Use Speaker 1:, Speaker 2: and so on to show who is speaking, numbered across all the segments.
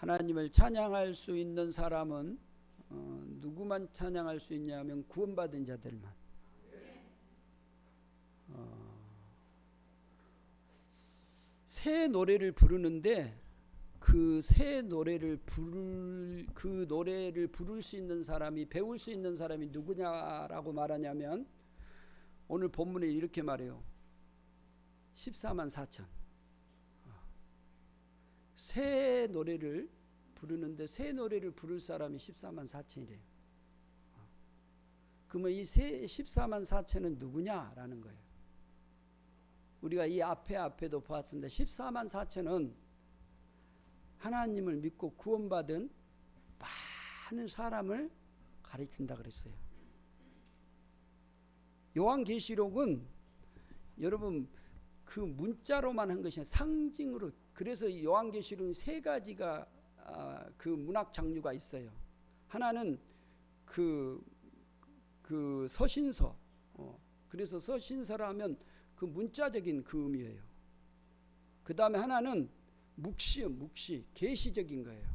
Speaker 1: 하나님을 찬양할 수 있는 사람은 누구만 찬양할 수 있냐면 구원받은 자들만. 새 노래를 부르는데 그 새 노래를 부를 수 있는 사람이, 배울 수 있는 사람이 누구냐라고 말하냐면 오늘 본문에 이렇게 말해요. 14만 4천. 새 노래를 부르는데 새 노래를 부를 사람이 14만 4천이래요. 그러면 이 14만 4천은 누구냐라는 거예요. 우리가 이 앞에도 보았습니다. 14만 4천은 하나님을 믿고 구원받은 많은 사람을 가리킨다 그랬어요. 요한계시록은 여러분 그 문자로만 한 것이 아니라 상징으로, 그래서 요한계시록은 세 가지가 그 문학 장르가 있어요. 하나는 그 서신서, 그래서 서신서라면 그 문자적인 그 의미예요. 그 다음에 하나는 묵시, 계시적인 거예요.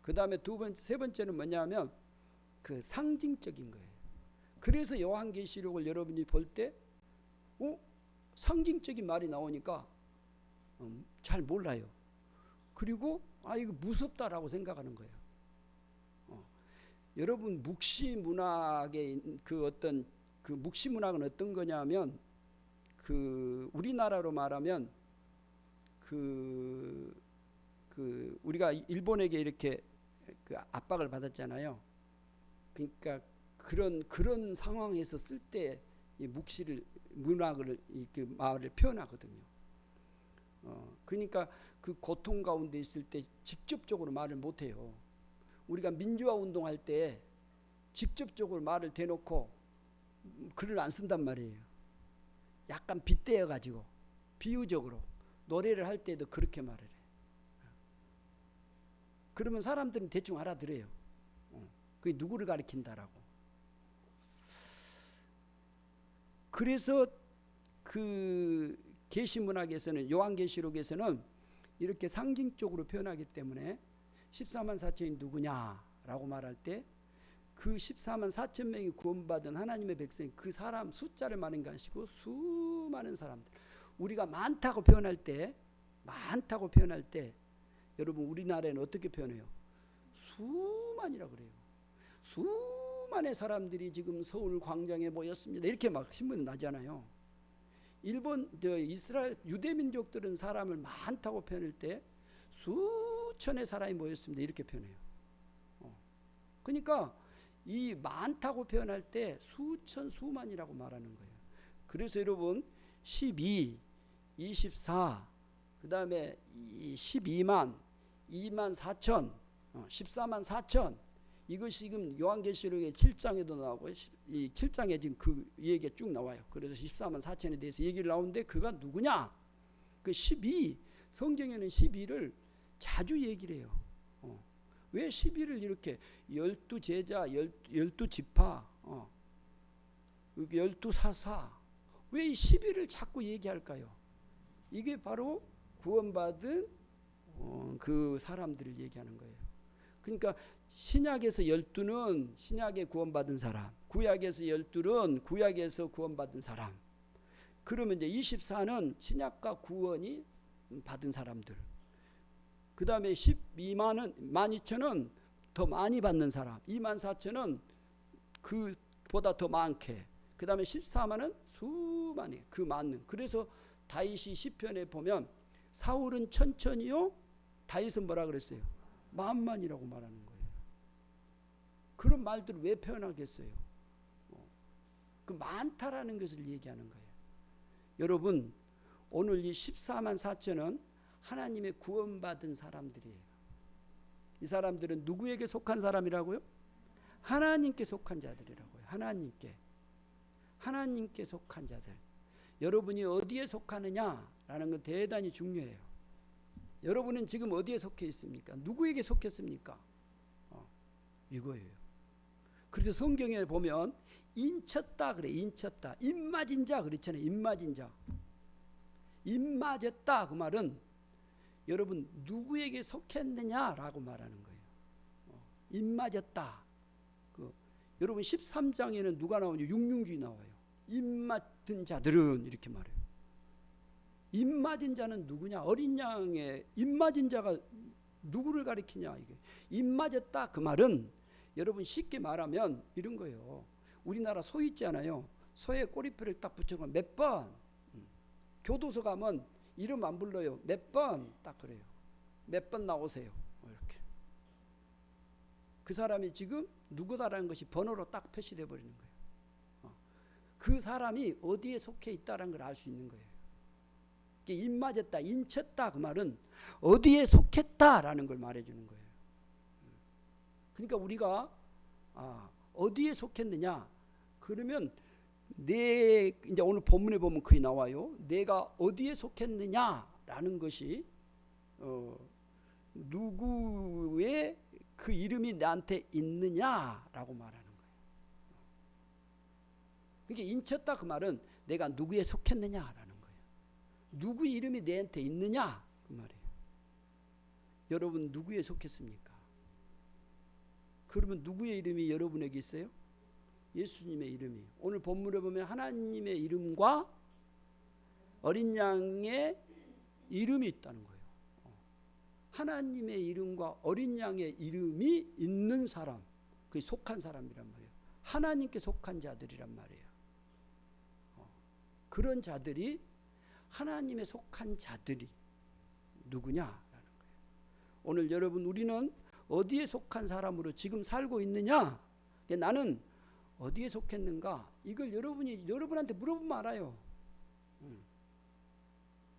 Speaker 1: 그 다음에 세 번째는 뭐냐면 그 상징적인 거예요. 그래서 요한계시록을 여러분이 볼 때, 상징적인 말이 나오니까 잘 몰라요. 그리고 이거 무섭다라고 생각하는 거예요. 여러분 묵시 문학의 그 묵시 문학은 어떤 거냐면 우리나라로 말하면 우리가 일본에게 이렇게 그 압박을 받았잖아요. 그러니까 그런 상황에서 쓸 때 이 문학을 이렇게 말을 표현하거든요. 그러니까 그 고통 가운데 있을 때 직접적으로 말을 못 해요. 우리가 민주화 운동할 때 직접적으로 말을 대놓고 글을 안 쓴단 말이에요. 약간 빗대어 가지고 비유적으로 노래를 할 때도 그렇게 말을 해. 그러면 사람들은 대충 알아들어요. 그게 누구를 가리킨다라고. 그래서 그 계시문학에서는, 요한계시록에서는 이렇게 상징적으로 표현하기 때문에 14만 4천이 누구냐라고 말할 때 그 14만 4천 명이 구원받은 하나님의 백성, 그 사람 숫자를 말하는 게 아니고 수많은 사람들. 우리가 많다고 표현할 때 여러분 우리나라에는 어떻게 표현해요? 수만이라고 그래요. 수만의 사람들이 지금 서울 광장에 모였습니다. 이렇게 막 신문에 나잖아요. 이스라엘 유대민족들은 사람을 많다고 표현할 때 수천의 사람이 모였습니다. 이렇게 표현해요. 그러니까 이 많다고 표현할 때 수천, 수만이라고 말하는 거예요. 그래서 여러분 12, 24, 그 다음에 12만, 2만 4천, 14만 4천, 이것이 지금 요한계시록의 7장에도 나오고 이 7장에 지금 그 얘기가 쭉 나와요. 그래서 14만 4천에 대해서 얘기를 나오는데 그가 누구냐? 그 12, 성경에는 12를 자주 얘기를 해요. 왜 12를 이렇게 12제자, 12지파, 12사사, 왜 이 12를 자꾸 얘기할까요? 이게 바로 구원받은 그 사람들을 얘기하는 거예요. 그러니까 신약에서 12는 신약에 구원받은 사람, 구약에서 12는 구약에서 구원받은 사람. 그러면 이제 24는 신약과 구원이 받은 사람들. 그 다음에 12만은 12,000은 더 많이 받는 사람, 24,000은 그보다 더 많게, 그 다음에 14만은 수많이, 그 많은. 그래서 다윗이 시편에 보면 사울은 천천히요, 다윗은 뭐라 그랬어요? 만만이라고 말하는 거예요. 그런 말들을 왜 표현하겠어요? 그 많다라는 것을 얘기하는 거예요. 여러분 오늘 이 14만 4천은 하나님의 구원받은 사람들이에요. 이 사람들은 누구에게 속한 사람이라고요? 하나님께 속한 자들이라고요. 하나님께 속한 자들. 여러분이 어디에 속하느냐라는 건 대단히 중요해요. 여러분은 지금 어디에 속해 있습니까? 누구에게 속했습니까? 이거예요. 그래서 성경에 보면 인쳤다 그래. 인쳤다. 입맞은 자 그렇잖아요. 입맞은 자. 입맞았다 그 말은 여러분 누구에게 속했느냐라고 말하는 거예요. 입 맞았다. 여러분 13장에는 누가 나오냐? 육륜주의 나와요. 입 맞은 자들은 이렇게 말해요. 입 맞은 자는 누구냐? 어린 양의 입 맞은 자가 누구를 가리키냐? 이게 입 맞았다 그 말은 여러분 쉽게 말하면 이런 거예요. 우리나라 소 있잖아요. 소의 꼬리표를 딱 붙여서 몇 번, 교도소 가면 이름 안 불러요. 몇 번 딱 그래요. 몇 번 나오세요. 이렇게. 그 사람이 지금 누구다라는 것이 번호로 딱 표시돼 버리는 거예요. 그 사람이 어디에 속해 있다라는 걸 알 수 있는 거예요. 입 맞았다, 인쳤다 그 말은 어디에 속했다라는 걸 말해주는 거예요. 그러니까 우리가 어디에 속했느냐? 그러면 이제 오늘 본문에 보면 거기 나와요. 내가 어디에 속했느냐라는 것이 누구의 그 이름이 나한테 있느냐라고 말하는 거예요. 그러니까 인쳤다 그 말은 내가 누구에 속했느냐라는 거예요. 누구 이름이 내한테 있느냐 그 말이에요. 여러분 누구에 속했습니까? 그러면 누구의 이름이 여러분에게 있어요? 예수님의 이름이. 오늘 본문에 보면 하나님의 이름과 어린 양의 이름이 있다는 거예요. 하나님의 이름과 어린 양의 이름이 있는 사람, 그게 속한 사람이란 말이에요. 하나님께 속한 자들이란 말이에요. 그런 자들이 하나님에 속한 자들이 누구냐라는 거예요. 오늘 여러분 우리는 어디에 속한 사람으로 지금 살고 있느냐? 나는 어디에 속했는가? 이걸 여러분한테 물어보면 알아요.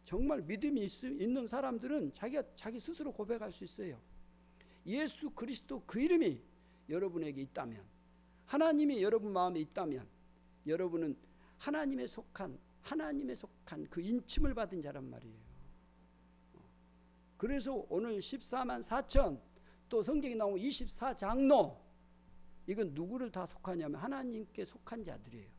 Speaker 1: 정말 믿음이 있는 사람들은 자기 스스로 고백할 수 있어요. 예수 그리스도 그 이름이 여러분에게 있다면, 하나님이 여러분 마음에 있다면 여러분은 하나님에 속한 그 인침을 받은 자란 말이에요. 그래서 오늘 14만 4천 또 성경에 나오는 24장로, 이건 누구를 다 속하냐면 하나님께 속한 자들이에요.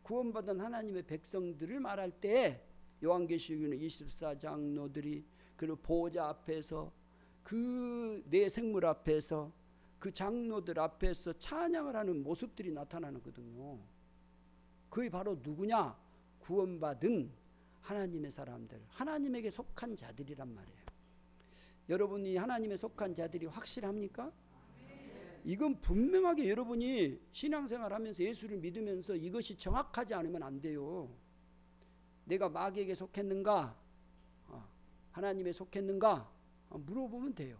Speaker 1: 구원받은 하나님의 백성들을 말할 때 요한계시록에는 24장로들이 그리고 보호자 앞에서 그 네 생물 앞에서 그 장로들 앞에서 찬양을 하는 모습들이 나타나거든요. 그게 바로 누구냐? 구원받은 하나님의 사람들, 하나님에게 속한 자들이란 말이에요. 여러분이 하나님에 속한 자들이 확실합니까? 이건 분명하게 여러분이 신앙생활하면서 예수를 믿으면서 이것이 정확하지 않으면 안 돼요. 내가 마귀에게 속했는가? 하나님에 속했는가? 물어보면 돼요.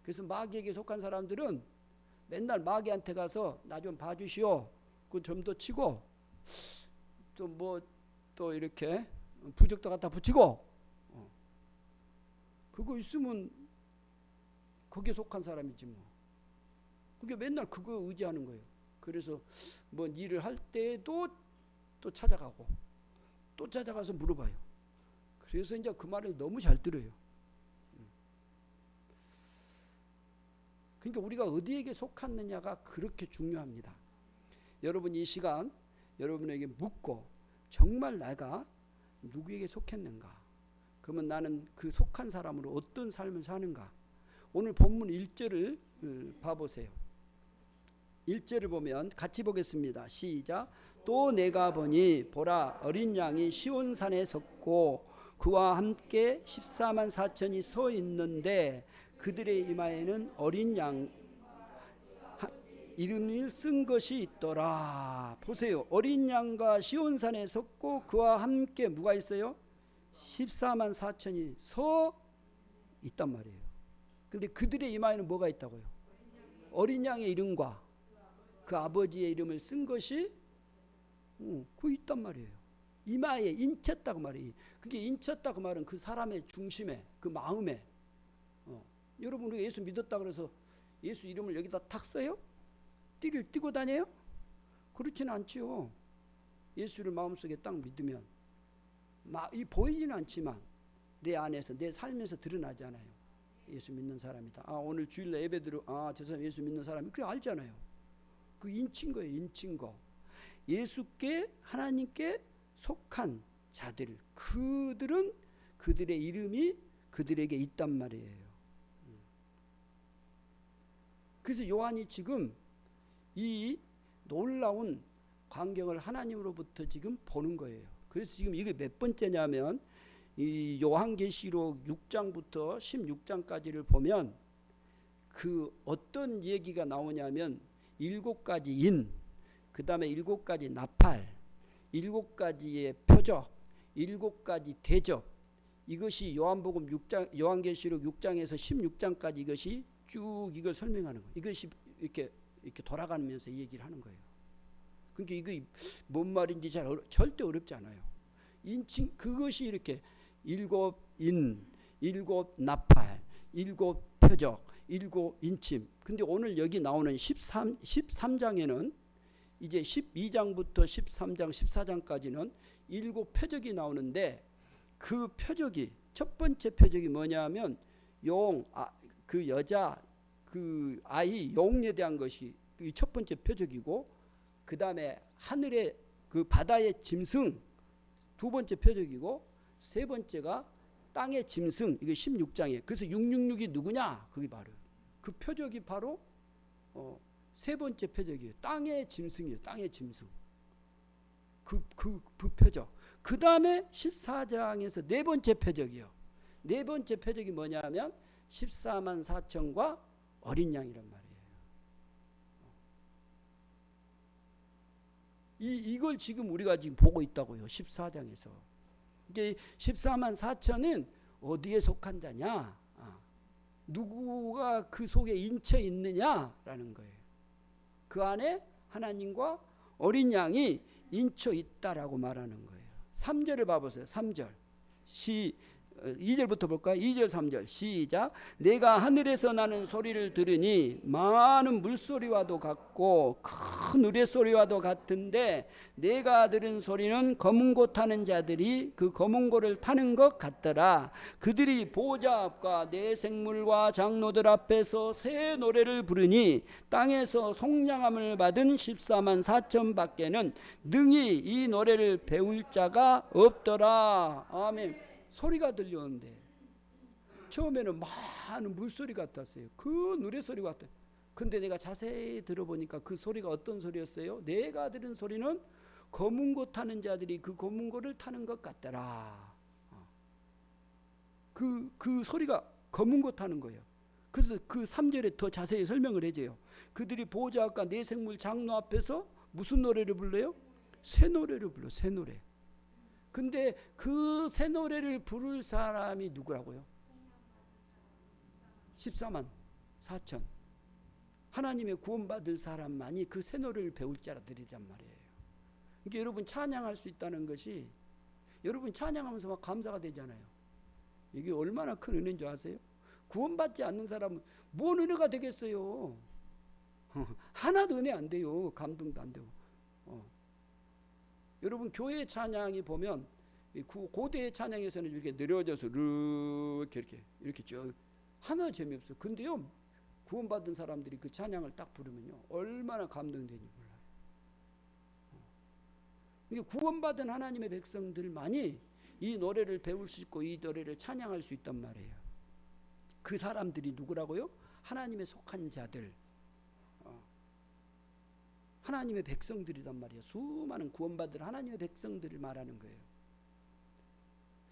Speaker 1: 그래서 마귀에게 속한 사람들은 맨날 마귀한테 가서 나 좀 봐주시오. 그 좀 더 치고 또 이렇게 부적도 갖다 붙이고 그거 있으면 거기에 속한 사람이지 뭐. 그게 맨날 그거 의지하는 거예요. 그래서 뭐 일을 할 때도 또 찾아가고 또 찾아가서 물어봐요. 그래서 이제 그 말을 너무 잘 들어요. 그러니까 우리가 어디에게 속았느냐가 그렇게 중요합니다. 여러분 이 시간 여러분에게 묻고 정말 내가 누구에게 속했는가? 그러면 나는 그 속한 사람으로 어떤 삶을 사는가? 오늘 본문 1절을 봐보세요. 1절을 보면 같이 보겠습니다. 시작. 또 내가 보니 보라 어린 양이 시온산에 섰고 그와 함께 14만 4천이 서 있는데 그들의 이마에는 어린 양 이름을 쓴 것이 있더라. 보세요. 어린 양과 시온산에 섰고 그와 함께 뭐가 있어요? 14만 4천이 서 있단 말이에요. 근데 그들의 이마에는 뭐가 있다고요? 어린 양의 이름과 그 아버지의 이름을 쓴 것이 그 있단 말이에요. 이마에 인쳤다고 말이에요. 그게 인쳤다고 말은 그 사람의 중심에 그 마음에 여러분 우리가 예수 믿었다 그래서 예수 이름을 여기다 탁 써요? 띠를 띠고 다녀요? 그렇지는 않지요. 예수를 마음속에 딱 믿으면 이 보이지는 않지만 내 안에서 내 삶에서 드러나잖아요. 예수 믿는 사람이다. 오늘 주일날 예배 저 사람 예수 믿는 사람이 그래 알잖아요. 그 인친 거예요. 인친 거. 예수께 하나님께 속한 자들, 그들은 그들의 이름이 그들에게 있단 말이에요. 그래서 요한이 지금 이 놀라운 광경을 하나님으로부터 지금 보는 거예요. 그래서 지금 이게 몇 번째냐면 이 요한계시록 6장부터 16장까지를 보면 그 어떤 얘기가 나오냐면 7가지 인, 그 다음에 7가지 나팔, 7가지의 표적, 7가지 대접, 이것이 요한복음 6장, 요한계시록 6장에서 16장까지 이것이 쭉 이걸 설명하는 거예요. 이것이 이렇게 돌아가면서 얘기를 하는 거예요. 그러니까 이거 뭔 말인지 절대 어렵지 않아요. 인칭 그것이 이렇게 7인, 7나팔, 7표적, 7인침. 근데 오늘 여기 나오는 13장에는 이제 12장부터 13장, 14장까지는 7표적이 나오는데 그 표적이 첫 번째 표적이 뭐냐면 그 여자 그 아이 용에 대한 것이 첫 번째 표적이고, 그 다음에 하늘의 그 바다의 짐승 두 번째 표적이고, 세 번째가 땅의 짐승, 이게 16장이에요. 그래서 666이 누구냐? 그게 바로 그 표적이 바로 세 번째 표적이에요. 땅의 짐승이에요. 땅의 짐승. 그 표적. 그 다음에 14장에서 네 번째 표적이요. 네 번째 표적이 뭐냐면 14만 4천과 어린 양이란 말이에요. 이걸 지금 우리가 지금 보고 있다고요. 14장에서. 이게 14만 4천은 어디에 속한 자냐? 누구가 그 속에 인쳐 있느냐라는 거예요. 그 안에 하나님과 어린 양이 인쳐 있다라고 말하는 거예요. 3절을 봐보세요. 3절 2절부터 볼까요? 2절 3절 시작. 내가 하늘에서 나는 소리를 들으니 많은 물소리와도 같고 큰 우레소리와도 같은데, 내가 들은 소리는 검은 고 타는 자들이 그 검은 고를 타는 것 같더라. 그들이 보좌 앞과 내 생물과 장로들 앞에서 새 노래를 부르니 땅에서 속량함을 받은 14만 4천 밖에는 능히 이 노래를 배울 자가 없더라. 아멘. 소리가 들려오는데 처음에는 많은 물소리 같았어요. 그 노래소리 같아요. 근데 내가 자세히 들어보니까 그 소리가 어떤 소리였어요? 내가 들은 소리는 검은 고 타는 자들이 그 검은 고를 타는 것 같더라. 그 소리가 검은 고 타는 거예요. 그래서 그 3절에 더 자세히 설명을 해줘요. 그들이 보좌 앞과 내 생물 장로 앞에서 무슨 노래를 불러요? 새 노래를 불러. 새 노래. 근데 그 새 노래를 부를 사람이 누구라고요? 14만 4천. 하나님의 구원받을 사람만이 그 새 노래를 배울 자들이란 말이에요. 그러니까 여러분 찬양할 수 있다는 것이, 여러분 찬양하면서 막 감사가 되잖아요. 이게 얼마나 큰 은혜인 줄 아세요? 구원받지 않는 사람은 뭔 은혜가 되겠어요? 하나도 은혜 안 돼요. 감동도 안 되고. 여러분 교회 찬양이 보면 고대 찬양에서는 이렇게 내려져서 이렇게 쭉 하나 재미없어요. 근데요 구원받은 사람들이 그 찬양을 딱 부르면요 얼마나 감동되는지 몰라요. 이게 구원받은 하나님의 백성들만이 이 노래를 배울 수 있고 이 노래를 찬양할 수 있단 말이에요. 그 사람들이 누구라고요? 하나님의 속한 자들, 하나님의 백성들이란 말이에요. 수많은 구원받은 하나님의 백성들을 말하는 거예요.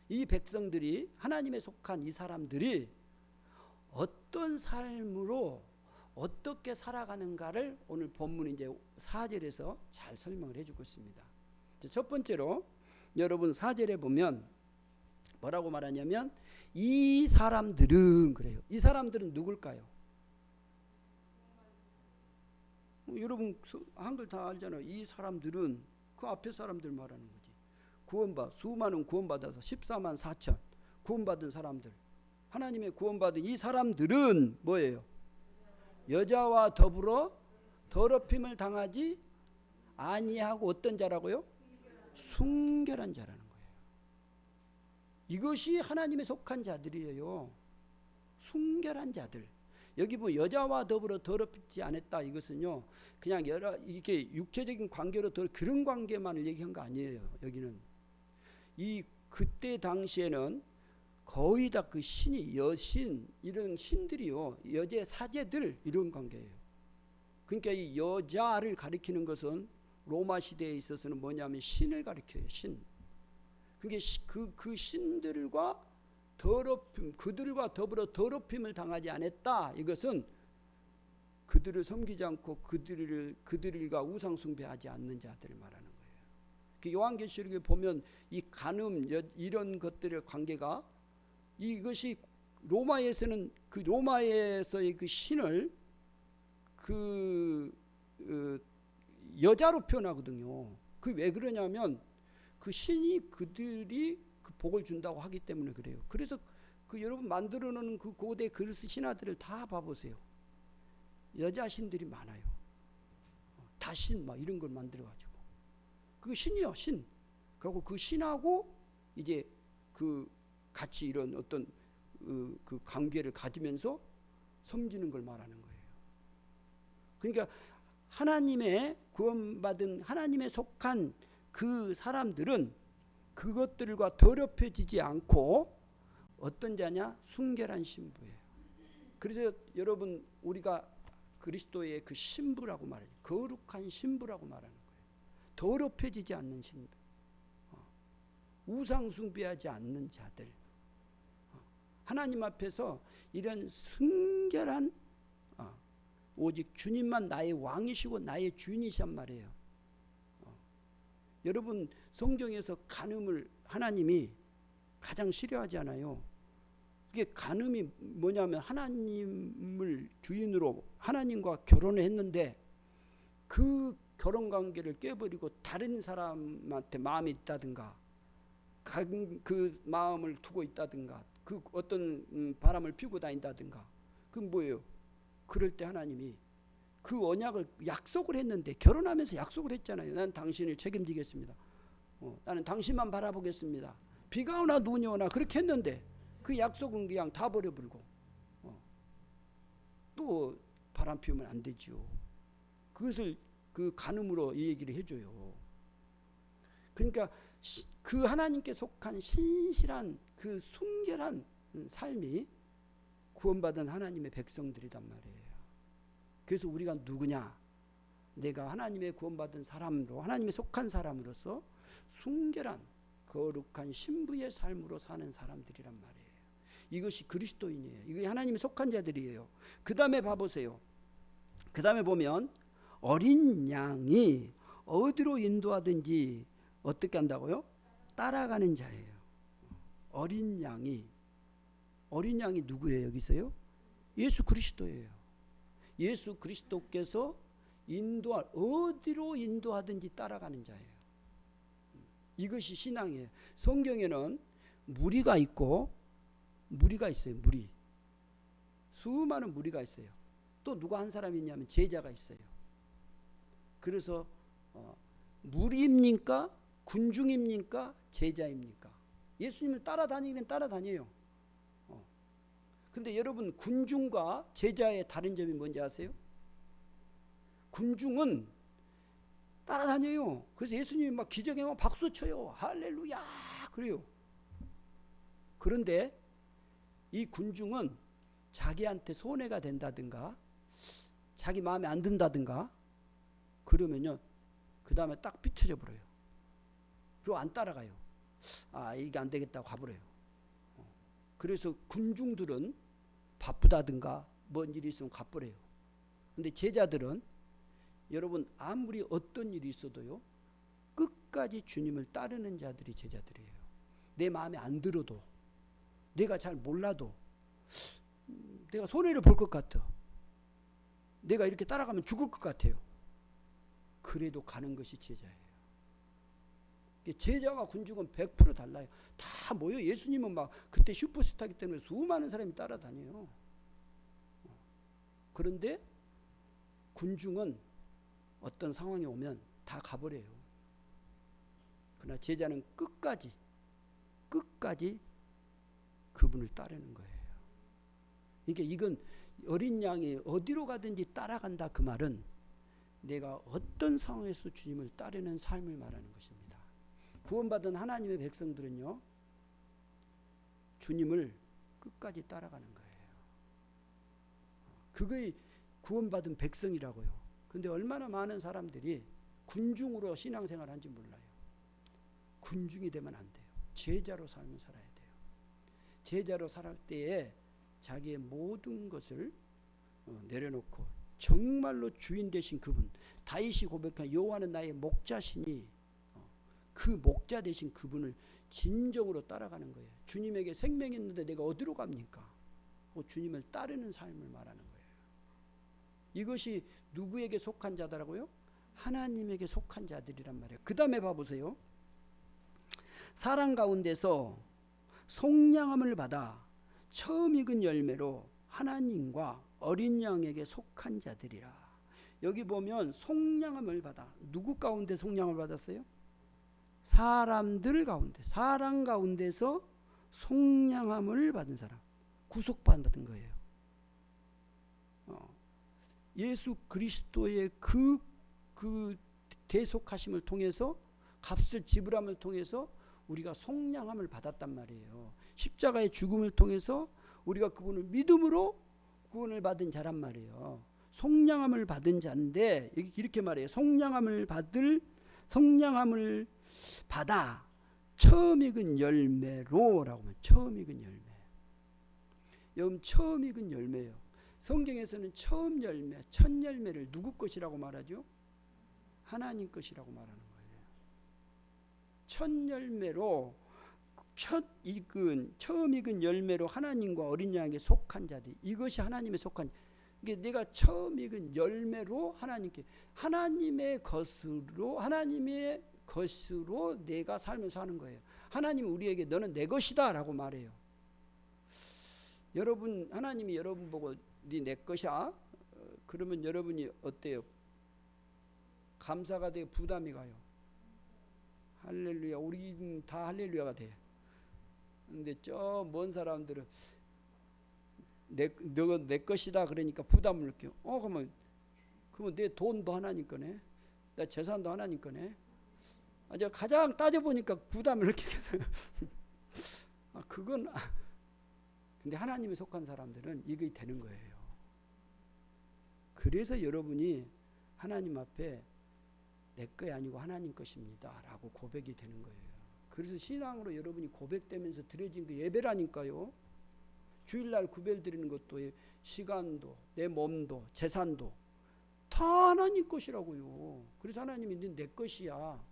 Speaker 1: 이 백성들이, 하나님의 속한 이 사람들이 어떤 삶으로 어떻게 살아가는가를 오늘 본문 이제 4절에서 잘 설명을 해주고 있습니다. 첫 번째로 여러분 4절에 보면 뭐라고 말하냐면 이 사람들은, 그래요. 이 사람들은 누굴까요? 여러분 한글 다 알잖아요. 이 사람들은 그 앞에 사람들 말하는 거지. 수많은 구원받아서 14만 4천 구원받은 사람들, 하나님의 구원받은 이 사람들은 뭐예요? 여자와 더불어 더럽힘을 당하지 아니하고 어떤 자라고요? 순결한 자라는 거예요. 이것이 하나님에 속한 자들이에요. 순결한 자들. 여기 뭐 여자와 더불어 더럽히지 않았다, 이것은요 그냥 이게 육체적인 관계로 그런 관계만을 얘기한 거 아니에요. 여기는 그때 당시에는 거의 다 그 신이 여신 이런 신들이요, 여제 사제들 이런 관계예요. 그러니까 이 여자를 가리키는 것은 로마 시대에 있어서는 뭐냐면 신을 가리켜요. 신. 그러니까 그 신들과 더럽힘, 그들과 더불어 더럽힘을 당하지 않았다. 이것은 그들을 섬기지 않고 그들과 우상 숭배하지 않는 자들을 말하는 거예요. 그 요한계시록에 보면 이 간음 이런 것들의 관계가, 이것이 로마에서는 그 로마에서의 그 신을 여자로 표현하거든요. 그 왜 그러냐면 그 신이 그들이 그 복을 준다고 하기 때문에 그래요. 그래서 그 여러분 만들어 놓은 그 고대 그리스 신화들을 다 봐보세요. 여자 신들이 많아요. 다신 막 이런 걸 만들어 가지고 그 신이요, 신. 그리고 그 신하고 이제 그 같이 이런 어떤 그 관계를 가지면서 섬기는 걸 말하는 거예요. 그러니까 하나님의 구원받은, 하나님에 속한 그 사람들은 그것들과 더럽혀지지 않고 어떤 자냐? 순결한 신부예요. 그래서 여러분 우리가 그리스도의 그 신부라고 말해요. 거룩한 신부라고 말하는 거예요. 더럽혀지지 않는 신부, 우상 숭배하지 않는 자들, 하나님 앞에서 이런 순결한, 오직 주님만 나의 왕이시고 나의 주인이란 말이에요. 여러분 성경에서 간음을 하나님이 가장 싫어하지 않아요. 이게 간음이 뭐냐면 하나님을 주인으로 하나님과 결혼을 했는데 그 결혼관계를 깨버리고 다른 사람한테 마음이 있다든가 그 마음을 두고 있다든가 그 어떤 바람을 피우고 다닌다든가, 그건 뭐예요? 그럴 때 하나님이 그 언약을 약속을 했는데, 결혼하면서 약속을 했잖아요. 난 당신을 책임지겠습니다. 나는 당신만 바라보겠습니다. 비가 오나 눈이 오나 그렇게 했는데 그 약속은 그냥 다 버려버리고 또 바람 피우면 안 되죠. 그것을 그 간음으로 이 얘기를 해줘요. 그러니까 그 하나님께 속한 신실한 그 순결한 삶이 구원받은 하나님의 백성들이란 말이에요. 그래서 우리가 누구냐? 내가 하나님의 구원받은 사람으로, 하나님의 속한 사람으로서 순결한 거룩한 신부의 삶으로 사는 사람들이란 말이에요. 이것이 그리스도인이에요. 이게 하나님의 속한 자들이에요. 그 다음에 봐보세요. 그 다음에 보면 어린 양이 어디로 인도하든지 어떻게 한다고요? 따라가는 자예요. 어린 양이 누구예요? 여기서요? 예수 그리스도예요. 예수 그리스도께서 어디로 인도하든지 따라가는 자예요. 이것이 신앙이에요. 성경에는 무리가 있고 무리가 있어요. 무리. 수많은 무리가 있어요. 또 누가 한 사람이 있냐면 제자가 있어요. 그래서 무리입니까? 군중입니까? 제자입니까? 예수님을 따라다니긴 따라다녀요. 근데 여러분 군중과 제자의 다른 점이 뭔지 아세요? 군중은 따라다녀요. 그래서 예수님이 막 기적에 막 박수 쳐요. 할렐루야 그래요. 그런데 이 군중은 자기한테 손해가 된다든가 자기 마음에 안 든다든가 그러면요 그 다음에 딱 비춰져 버려요. 그리고 안 따라가요. 이게 안 되겠다고 가버려요. 그래서 군중들은 바쁘다든가 뭔 일이 있으면 가버려요. 근데 제자들은 여러분 아무리 어떤 일이 있어도요 끝까지 주님을 따르는 자들이 제자들이에요. 내 마음에 안 들어도, 내가 잘 몰라도, 내가 손해를 볼 것 같아, 내가 이렇게 따라가면 죽을 것 같아요. 그래도 가는 것이 제자예요. 제자와 군중은 100% 달라요. 다 모여. 예수님은 막 그때 슈퍼스타이기 때문에 수많은 사람이 따라다녀요. 그런데 군중은 어떤 상황이 오면 다 가버려요. 그러나 제자는 끝까지 그분을 따르는 거예요. 그러니까 이건 어린 양이 어디로 가든지 따라간다 그 말은 내가 어떤 상황에서 주님을 따르는 삶을 말하는 것입니다. 구원받은 하나님의 백성들은요 주님을 끝까지 따라가는 거예요. 그거이 구원받은 백성이라고요. 근데 얼마나 많은 사람들이 군중으로 신앙생활을 하는지 몰라요. 군중이 되면 안 돼요. 제자로 삶을 살아야 돼요. 제자로 살 때에 자기의 모든 것을 내려놓고 정말로 주인 되신 그분, 다윗이 고백한 여호와는 나의 목자시니, 그 목자 되신 그분을 진정으로 따라가는 거예요. 주님에게 생명이 있는데 내가 어디로 갑니까? 주님을 따르는 삶을 말하는 거예요. 이것이 누구에게 속한 자더라고요? 하나님에게 속한 자들이란 말이에요. 그 다음에 봐보세요. 사랑 가운데서 속량함을 받아 처음 익은 열매로 하나님과 어린 양에게 속한 자들이라. 여기 보면 속량함을 받아, 누구 가운데 속량을 받았어요? 사람들 가운데, 사랑 가운데서 속량함을 받은 사람, 구속받은 거예요. 예수 그리스도의 그 대속하심을 통해서, 값을 지불함을 통해서 우리가 속량함을 받았단 말이에요. 십자가의 죽음을 통해서 우리가 그분을 믿음으로 구원을 받은 자란 말이에요. 속량함을 받은 자인데 여기 이렇게 말해요. 속량함을 받아 처음 익은 열매로라고 하면, 처음 익은 열매. 여러분, 처음 익은 열매예요. 성경에서는 처음 열매, 첫 열매를 누구 것이라고 말하죠? 하나님 것이라고 말하는 거예요. 첫 열매로, 처음 익은 열매로 하나님과 어린 양에게 속한 자들, 이것이 하나님의 속한, 이게 내가 처음 익은 열매로 하나님께, 하나님의 것으로 내가 삶을 사는 거예요. 하나님은 우리에게 너는 내 것이다 라고 말해요. 여러분, 하나님이 여러분 보고 네 내 것이야? 그러면 여러분이 어때요? 감사가 되고 부담이 가요? 할렐루야. 우리는 다 할렐루야가 돼. 근데 저 먼 사람들은 너가 내 것이다 그러니까 부담을 느껴요. 그러면 내 돈도 하나님 거네, 내 재산도 하나님 거네. 가장 따져보니까 부담을 느끼게. 그건 근데 하나님에 속한 사람들은 이게 되는 거예요. 그래서 여러분이 하나님 앞에 내 것이 아니고 하나님 것입니다 라고 고백이 되는 거예요. 그래서 신앙으로 여러분이 고백되면서 드려진 그 예배라니까요. 주일날 구별 드리는 것도, 시간도, 내 몸도, 재산도 다 하나님 것이라고요. 그래서 하나님이 너는 내 것이야.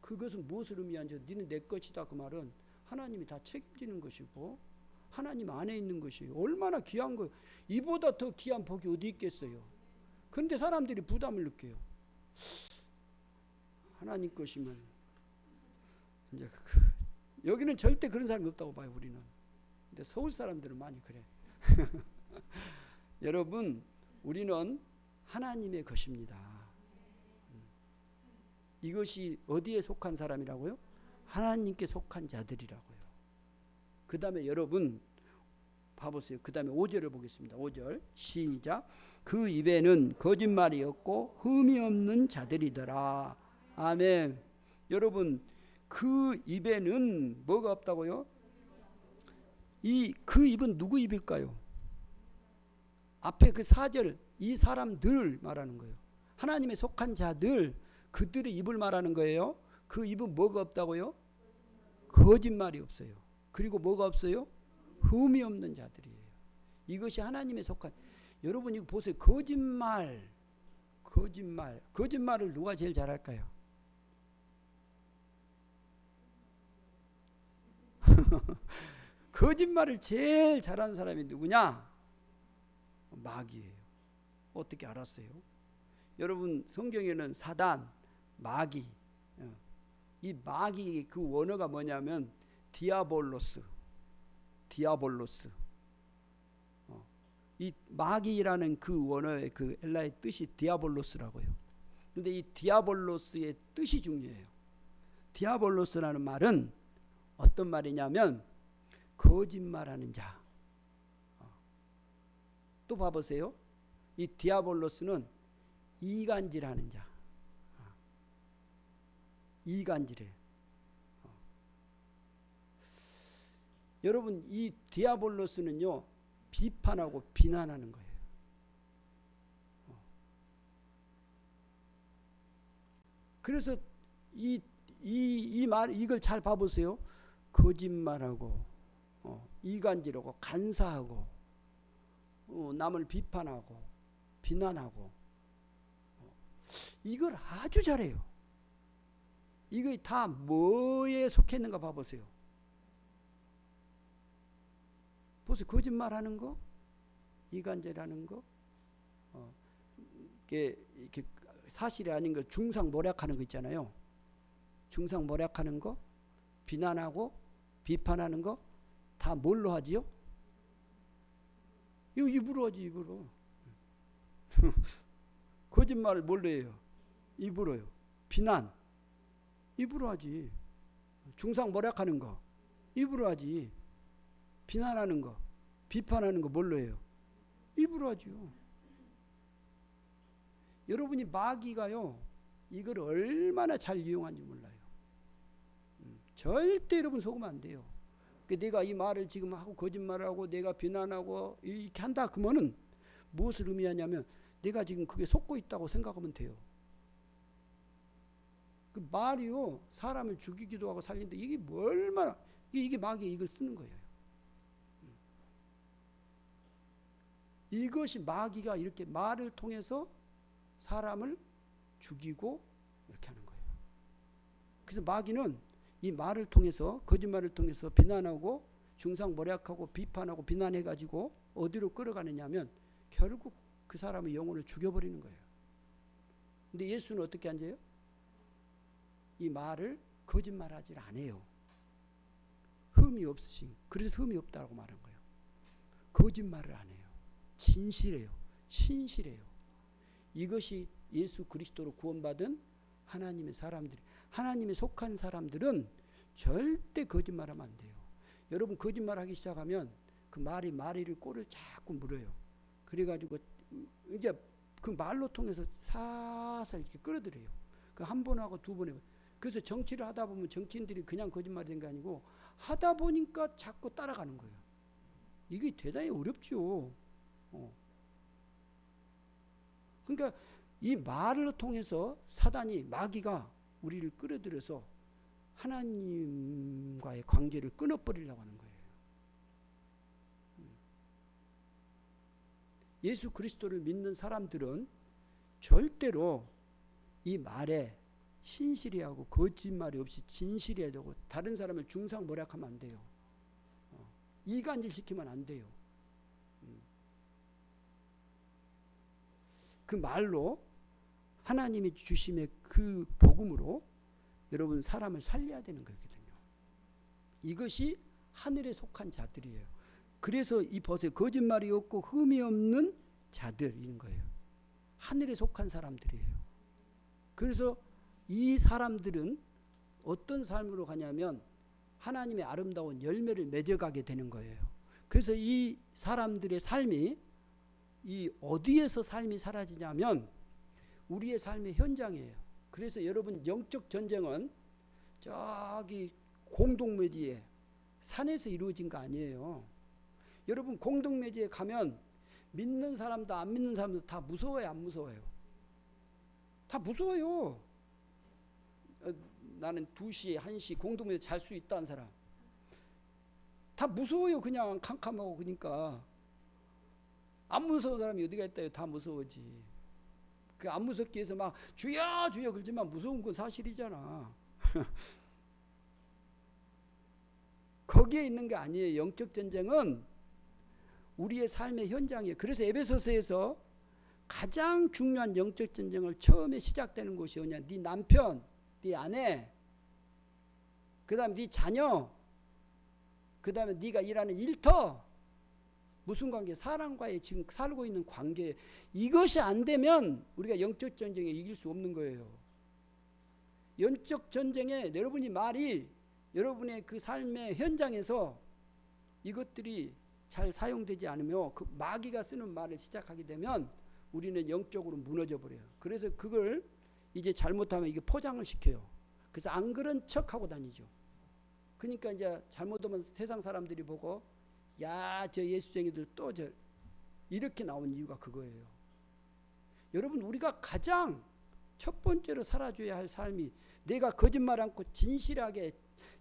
Speaker 1: 그것은 무엇을 의미하는지, 너는 내 것이다, 그 말은 하나님이 다 책임지는 것이고 하나님 안에 있는 것이에요. 얼마나 귀한 거예요. 이보다 더 귀한 복이 어디 있겠어요. 그런데 사람들이 부담을 느껴요. 하나님 것이면 이제 여기는 절대 그런 사람이 없다고 봐요, 우리는. 근데 서울 사람들은 많이 그래. 여러분, 우리는 하나님의 것입니다. 이것이 어디에 속한 사람이라고요? 하나님께 속한 자들이라고요. 그 다음에 여러분 봐보세요. 그 다음에 5절을 보겠습니다. 5절 시작. 그 입에는 거짓말이 없고 흠이 없는 자들이더라. 아멘. 여러분, 그 입에는 뭐가 없다고요? 그 입은 누구 입일까요? 앞에 그 4절, 이 사람들 말하는 거예요. 하나님에 속한 자들, 그들의 입을 말하는 거예요. 그 입은 뭐가 없다고요? 거짓말이 없어요. 그리고 뭐가 없어요? 흠이 없는 자들이에요. 이것이 하나님에 속한. 여러분 이거 보세요. 거짓말을 누가 제일 잘할까요? 거짓말을 제일 잘하는 사람이 누구냐? 마귀예요. 어떻게 알았어요? 여러분, 성경에는 사단, 마귀, 이 마귀 그 원어가 뭐냐면 디아볼로스. 이 마귀라는 그 원어의 그 헬라의 뜻이 디아볼로스라고요. 근데 이 디아볼로스의 뜻이 중요해요. 디아볼로스라는 말은 어떤 말이냐면 거짓말하는 자. 또 봐보세요. 이 디아볼로스는 이간질하는 자. 이간질해. 여러분 이 디아볼로스는요 비판하고 비난하는 거예요. 그래서 이 말 이걸 잘 봐보세요. 거짓말하고 이간질하고 간사하고 남을 비판하고 비난하고 이걸 아주 잘해요. 이거 다 뭐에 속했는가 봐보세요. 보세요. 거짓말하는 거, 이간질하는 거, 이렇게 사실이 아닌 거 중상모략하는 거 있잖아요. 중상모략하는 거, 비난하고 비판하는 거 다 뭘로 하지요? 이거 입으로 하지, 입으로. 거짓말을 뭘로 해요? 입으로요. 비난 입으로 하지. 중상모략하는 거 입으로 하지. 비난하는 거 비판하는 거 뭘로 해요? 입으로 하지요. 여러분이 마귀가요 이걸 얼마나 잘 이용하는지 몰라요. 절대 여러분 속으면 안 돼요. 내가 이 말을 지금 하고 거짓말하고 내가 비난하고 이렇게 한다 그러면은 무엇을 의미하냐면 내가 지금 그게 속고 있다고 생각하면 돼요. 그 말이요 사람을 죽이기도 하고 살리는데 이게 얼마나 이게 마귀가 이걸 쓰는 거예요. 이것이 마귀가 이렇게 말을 통해서 사람을 죽이고 이렇게 하는 거예요. 그래서 마귀는 이 말을 통해서 거짓말을 통해서 비난하고 중상모략하고 비판하고 비난해가지고 어디로 끌어가느냐 하면 결국 그 사람의 영혼을 죽여버리는 거예요. 근데 예수는 어떻게 앉아요? 이 말을 거짓말하지 않아요. 흠이 없으신. 그래서 흠이 없다고 말한 거예요. 거짓말을 안 해요. 진실해요. 신실해요. 이것이 예수 그리스도로 구원받은 하나님의 사람들, 하나님에 속한 사람들은 절대 거짓말하면 안 돼요. 여러분 거짓말하기 시작하면 그 말이 마리를 꼴을 자꾸 물어요. 그래가지고 이제 그 말로 통해서 살살 이렇게 끌어들여요. 그 한 번 하고 두 번 해요. 그래서 정치를 하다 보면 정치인들이 그냥 거짓말이 된 게 아니고 하다 보니까 자꾸 따라가는 거예요. 이게 대단히 어렵죠. 그러니까 이 말을 통해서 사단이 마귀가 우리를 끌어들여서 하나님과의 관계를 끊어버리려고 하는 거예요. 예수 그리스도를 믿는 사람들은 절대로 이 말에 신실히 하고 거짓말이 없이 진실해야 되고 다른 사람을 중상모략하면 안 돼요. 이간질 시키면 안 돼요. 그 말로 하나님이 주심의 그 복음으로 여러분 사람을 살려야 되는 거거든요. 이것이 하늘에 속한 자들이에요. 그래서 이 벗에 거짓말이 없고 흠이 없는 자들인 거예요. 하늘에 속한 사람들이에요. 그래서 이 사람들은 어떤 삶으로 가냐면 하나님의 아름다운 열매를 맺어가게 되는 거예요. 그래서 이 사람들의 삶이 이 어디에서 삶이 사라지냐면 우리의 삶의 현장이에요. 그래서 여러분 영적 전쟁은 저기 공동묘지에 산에서 이루어진 거 아니에요. 여러분 공동묘지에 가면 믿는 사람도 안 믿는 사람도 다 무서워요, 안 무서워요? 다 무서워요. 나는 2시, 1시 공동묘지에 잘 수 있다는 사람 다 무서워요. 그냥 캄캄하고. 그러니까 안 무서운 사람이 어디가 있다요? 다 무서워지. 그 안 무섭게 해서 막 주여 주여 그러지만 무서운 건 사실이잖아. 거기에 있는 게 아니에요. 영적 전쟁은 우리의 삶의 현장이에요. 그래서 에베소서에서 가장 중요한 영적 전쟁을 처음에 시작되는 곳이 어디냐? 네 남편, 네 아내, 그 다음에 네 자녀, 그 다음에 네가 일하는 일터. 무슨 관계? 사람과의 지금 살고 있는 관계. 이것이 안 되면 우리가 영적 전쟁에 이길 수 없는 거예요. 영적 전쟁에 여러분이 말이 여러분의 그 삶의 현장에서 이것들이 잘 사용되지 않으며 그 마귀가 쓰는 말을 시작하게 되면 우리는 영적으로 무너져 버려요. 그래서 그걸 이제 잘못하면 이게 포장을 시켜요. 그래서 안 그런 척하고 다니죠. 그러니까 이제 잘못하면 세상 사람들이 보고 야, 저 예수쟁이들 또 저 이렇게 나온 이유가 그거예요. 여러분, 우리가 가장 첫 번째로 살아줘야 할 삶이 내가 거짓말 않고 진실하게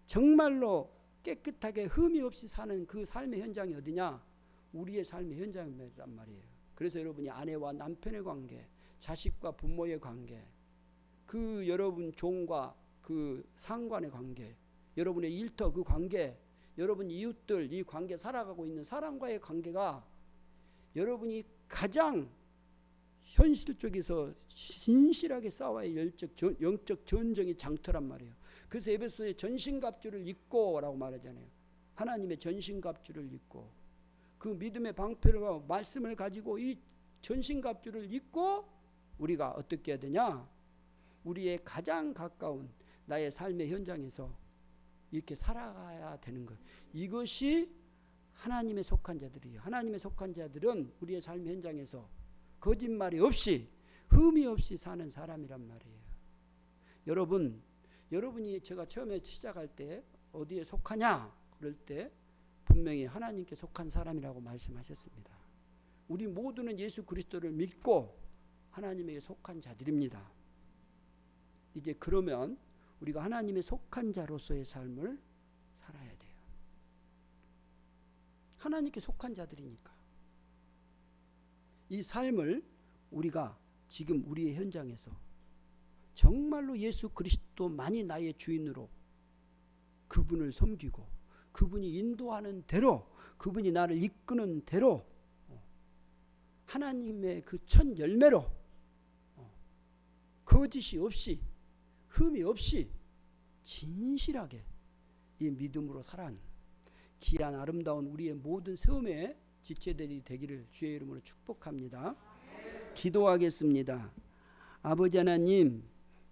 Speaker 1: 정말로 깨끗하게 흠이 없이 사는 그 삶의 현장이 어디냐? 우리의 삶의 현장이란 말이에요. 그래서 여러분이 아내와 남편의 관계, 자식과 부모의 관계, 그 여러분 종과 그 상관의 관계, 여러분의 일터 그 관계, 여러분 이웃들 이 관계, 살아가고 있는 사람과의 관계가 여러분이 가장 현실적에서 진실하게 싸워야 영적 전쟁의 장터란 말이에요. 그래서 에베소서에 전신갑주를 입고 라고 말하잖아요. 하나님의 전신갑주를 입고 그 믿음의 방패를 말씀을 가지고 이 전신갑주를 입고 우리가 어떻게 해야 되냐? 우리의 가장 가까운 나의 삶의 현장에서 이렇게 살아가야 되는 거예요. 이것이 하나님의 속한 자들이에요. 하나님의 속한 자들은 우리의 삶의 현장에서 거짓말이 없이 흠이 없이 사는 사람이란 말이에요. 여러분이 제가 처음에 시작할 때 어디에 속하냐 그럴 때 분명히 하나님께 속한 사람이라고 말씀하셨습니다. 우리 모두는 예수 그리스도를 믿고 하나님에게 속한 자들입니다. 이제 그러면 우리가 하나님의 속한 자로서의 삶을 살아야 돼요. 하나님께 속한 자들이니까. 이 삶을 우리가 지금 우리의 현장에서 정말로 예수 그리스도만이 나의 주인으로 그분을 섬기고 그분이 인도하는 대로 그분이 나를 이끄는 대로 하나님의 그 첫 열매로 거짓이 없이 흠이 없이 진실하게 이 믿음으로 살아가는 귀한 아름다운 우리의 모든 삶의 지체들이 되기를 주의 이름으로 축복합니다. 기도하겠습니다. 아버지 하나님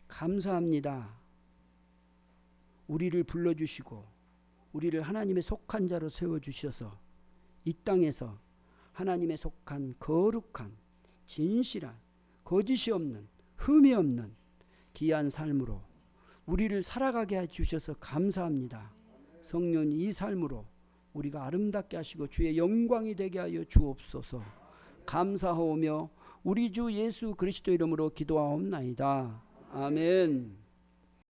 Speaker 1: 감사합니다. 우리를 불러주시고 우리를 하나님의 속한 자로 세워주셔서 이 땅에서 하나님의 속한 거룩한 진실한 거짓이 없는 흠이 없는 귀한 삶으로 우리를 살아가게 해주셔서 감사합니다. 성령 이 삶으로 우리가 아름답게 하시고 주의 영광이 되게 하여 주옵소서. 감사하오며 우리 주 예수 그리스도 이름으로 기도하옵나이다. 아멘.